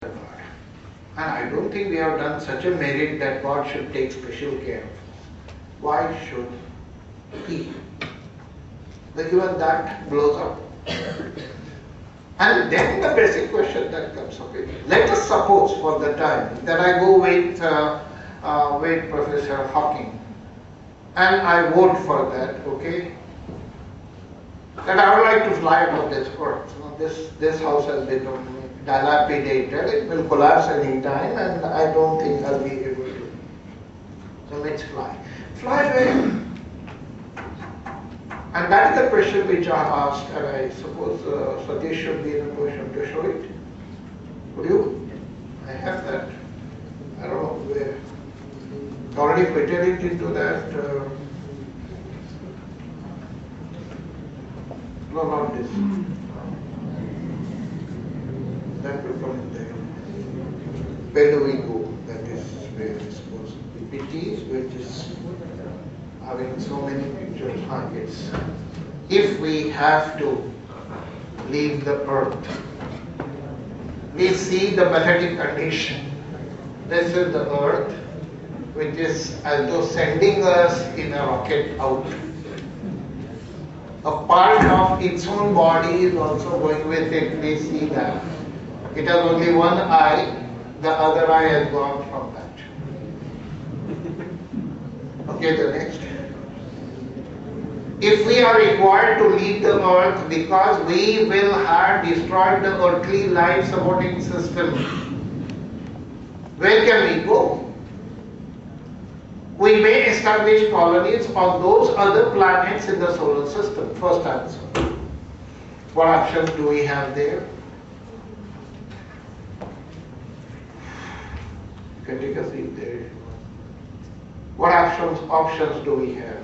God. And I don't think we have done such a merit that God should take special care of us. Why should He? But even that blows up. And then the basic question that comes up is, let us suppose for the time that I go with Professor Hawking and I vote for that, okay? That I would like to fly out of this earth. This house has become dilapidated, it will collapse any time and I don't think I'll be able to. So let's fly. Fly where? And that is the question which I asked, and I suppose Satish should be in a position to show it. Would you? I have that. I don't know where. Already fitted it into that. No, not this. That will come in there. Where do we go? That is where it's supposed to be. PTs, which is having so many pictures. It's, if we have to leave the earth, we see the pathetic condition. This is the earth, which is as though sending us in a rocket out. A part of its own body is also going with it. We see that. It has only one eye, the other eye has gone from that. Okay, the next. If we are required to leave the earth because we will have destroyed the earthly life supporting system, where can we go? We may establish colonies on those other planets in the solar system. First answer. What options do we have there? You can take a seat there if you want. What options do we have?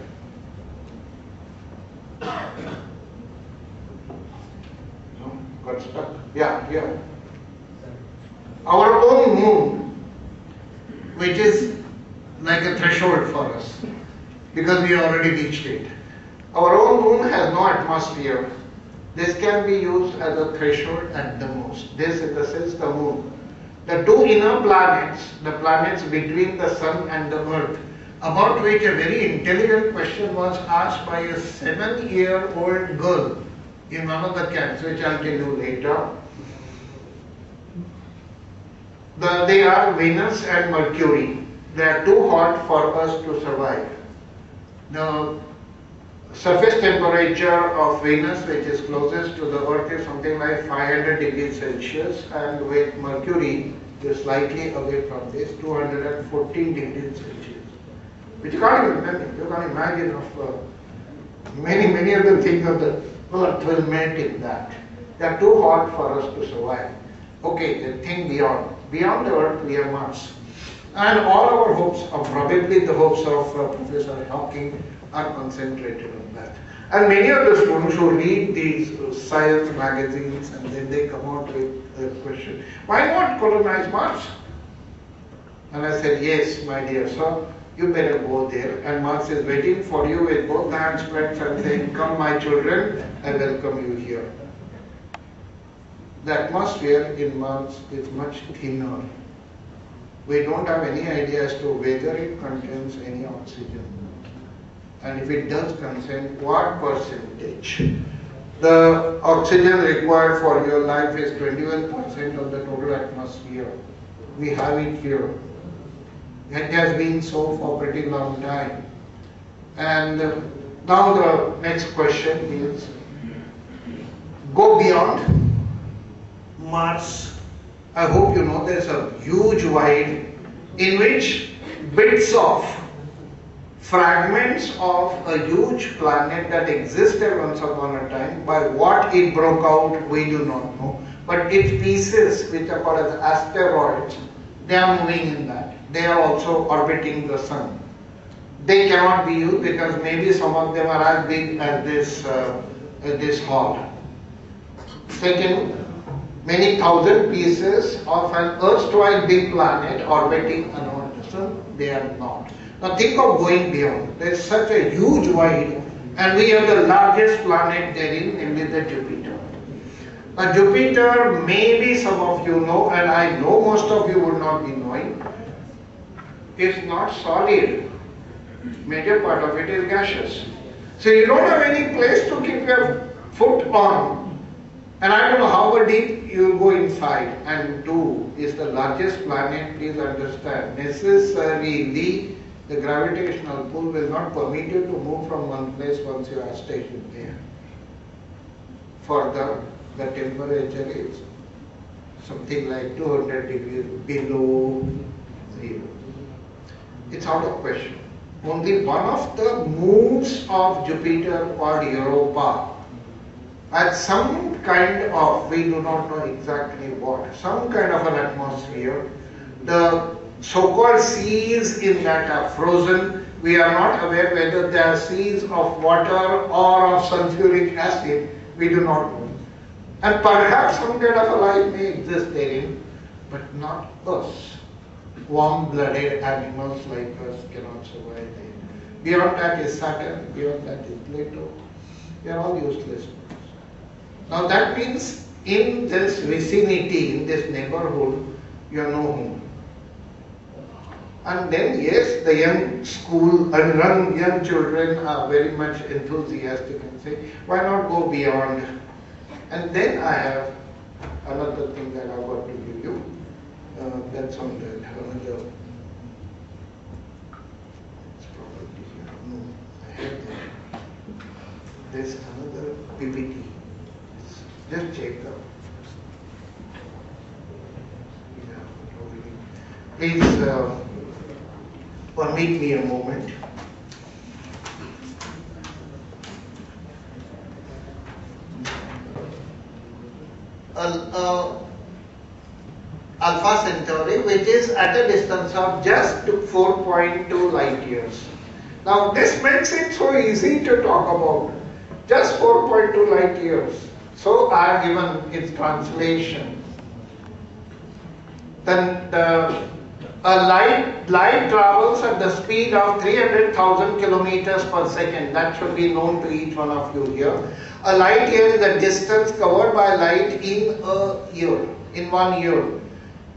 No? Got stuck? Yeah. Our own moon, which is like a threshold for us, because we already reached it. Our own moon has no atmosphere. This can be used as a threshold at the most. This, in the sense, the moon. The two inner planets, the planets between the sun and the earth, about which a very intelligent question was asked by a 7-year-old girl in one of the camps, which I'll tell you later. They are Venus and Mercury. They are too hot for us to survive. The surface temperature of Venus, which is closest to the Earth, is something like 500 degrees Celsius, and with Mercury, is slightly away from this, 214 degrees Celsius. Which you can't even imagine. You can't imagine of many of the things of the Earth will melt in that. They are too hot for us to survive. Okay, the thing beyond. Beyond the Earth, we have Mars. And all our hopes, or probably the hopes of Professor Hawking, are concentrated on that. And many of the students who read these science magazines and then they come out with the question, why not colonize Mars? And I said, yes, my dear sir, you better go there. And Mars is waiting for you with both hands spread and saying, come my children, I welcome you here. The atmosphere in Mars is much thinner. We don't have any idea as to whether it contains any oxygen. And if it does contain, what percentage? The oxygen required for your life is 21% of the total atmosphere. We have it here. It has been so for a pretty long time. And now the next question is, go beyond Mars. I hope you know there's a huge void in which bits of fragments of a huge planet that existed once upon a time, by what it broke out we do not know, but its pieces, which are called as asteroids, they are moving in that. They are also orbiting the sun. They cannot be used because maybe some of them are as big as this hall. Second, many thousand pieces of an erstwhile big planet orbiting around the sun, they are not. Now think of going beyond. There is such a huge void, and we have the largest planet therein, namely the Jupiter. Jupiter, maybe some of you know, and I know most of you would not be knowing, is not solid. Major part of it is gaseous. So you don't have any place to keep your foot on. And I don't know how deep you go inside. And 2 is the largest planet, please understand. Necessarily, the gravitational pull will not permit you to move from one place once you are stationed there. Further, the temperature is something like 200 degrees below 0. It's out of question. Only one of the moons of Jupiter called Europa had some kind of, we do not know exactly what, some kind of an atmosphere. The so-called seas in that are frozen. We are not aware whether they are seas of water or of sulfuric acid. We do not know. And perhaps some kind of a life may exist therein, but not us. Warm-blooded animals like us cannot survive there. Beyond that is Saturn, beyond that is Pluto. They are all useless. Now that means in this vicinity, in this neighborhood, you are no home. And then yes, the young school and young children are very much enthusiastic and say, why not go beyond? And then I have another thing that I want to give you. That's on that another. It's probably here. No, I have that. There's another PPT. Just check out. Yeah, please permit me a moment. Alpha Centauri, which is at a distance of just 4.2 light years. Now this makes it so easy to talk about. Just 4.2 light years. So I have given its translation. Then light travels at the speed of 300,000 kilometers per second. That should be known to each one of you here. A light year is the distance covered by light in a year, in 1 year.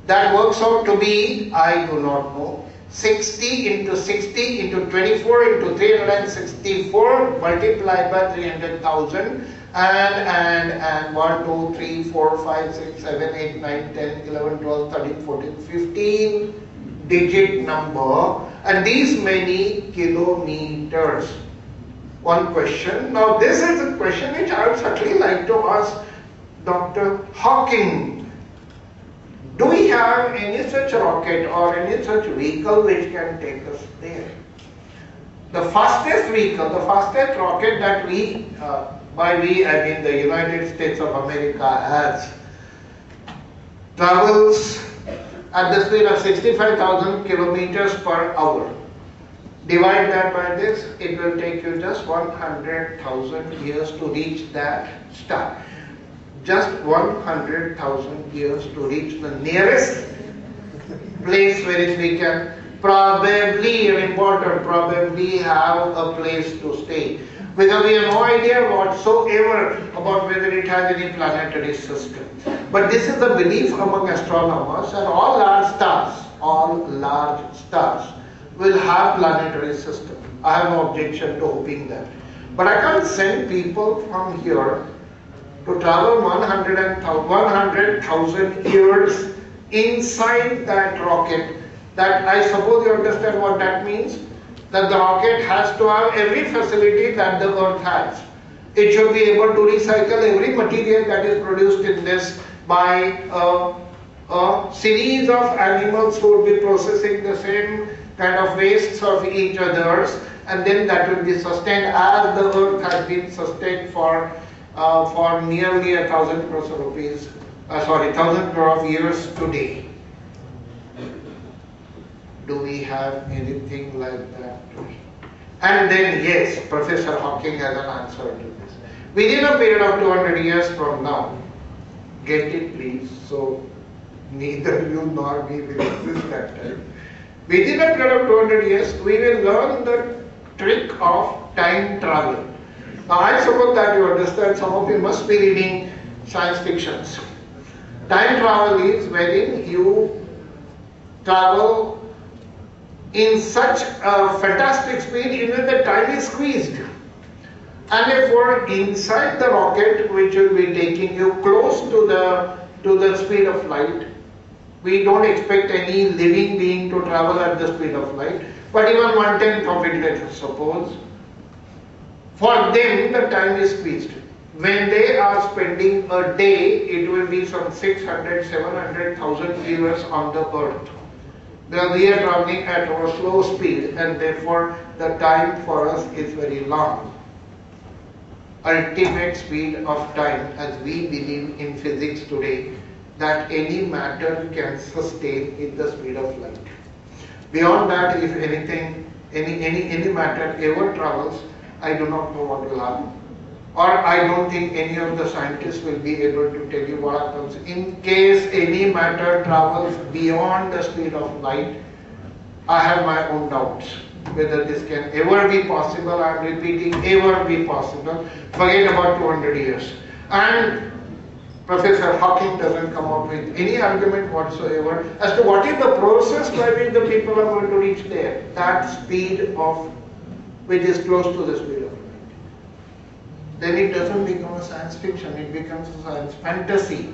That works out to be, I do not know, 60 into 60 into 24 into 364 multiplied by 300,000 and 1, 2, 3, 4, 5, 6, 7, 8, 9, 10, 11, 12, 13, 14, 15 digit number and these many kilometers. One question. Now this is a question which I would certainly like to ask Dr. Hawking. Do we have any such rocket or any such vehicle which can take us there? The fastest vehicle, the fastest rocket that we, by we I mean the United States of America has, travels at the speed of 65,000 kilometers per hour. Divide that by this, it will take you just 100,000 years to reach that star. Just 100,000 years to reach the nearest place where we can probably, important, probably have a place to stay. Because we have no idea whatsoever about whether it has any planetary system. But this is the belief among astronomers, and all large stars will have planetary system. I have no objection to hoping that. But I can't send people from here to travel 100,000 years inside that rocket. That I suppose you understand what that means. That the rocket has to have every facility that the Earth has. It should be able to recycle every material that is produced in this by a series of animals who will be processing the same kind of wastes of each other's, and then that will be sustained as the Earth has been sustained for nearly 1,000 crores of rupees, 1,000 crore of years today. Do we have anything like that today? And then yes, Professor Hawking has an answer to this. Within a period of 200 years from now, get it please, so neither you nor me will exist that time. Within a period of 200 years, we will learn the trick of time travel. Now I suppose that you understand, some of you must be reading science fictions. Time travel is when you travel in such a fantastic speed, even the time is squeezed. And therefore, inside the rocket, which will be taking you close to the speed of light, we don't expect any living being to travel at the speed of light, but even 1/10th of it, let us suppose. For them, the time is squeezed. When they are spending a day, it will be some 600, 700,000 years on the earth. We are traveling at a slow speed, and therefore the time for us is very long. Ultimate speed of time, as we believe in physics today, that any matter can sustain is the speed of light. Beyond that, if anything, any matter ever travels, I do not know what will happen. Or I don't think any of the scientists will be able to tell you what happens. In case any matter travels beyond the speed of light, I have my own doubts whether this can ever be possible. I am repeating, ever be possible. Forget about 200 years. And Professor Hawking doesn't come up with any argument whatsoever as to what is the process by which the people are going to reach there. That speed of, which is close to the speed of light. Then it doesn't become a science fiction, it becomes a science fantasy.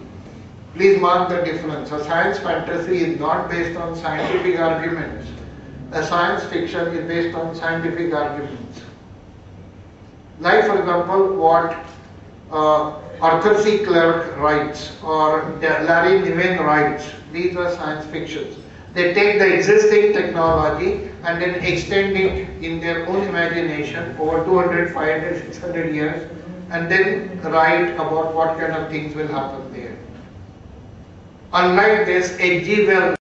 Please mark the difference. A science fantasy is not based on scientific arguments. A science fiction is based on scientific arguments. Like, for example, what Arthur C. Clarke writes or Larry Niven writes. These are science fictions. They take the existing technology and then extend it in their own imagination over 200, 500, 600 years, and then write about what kind of things will happen there. Unlike this, H.G. Wells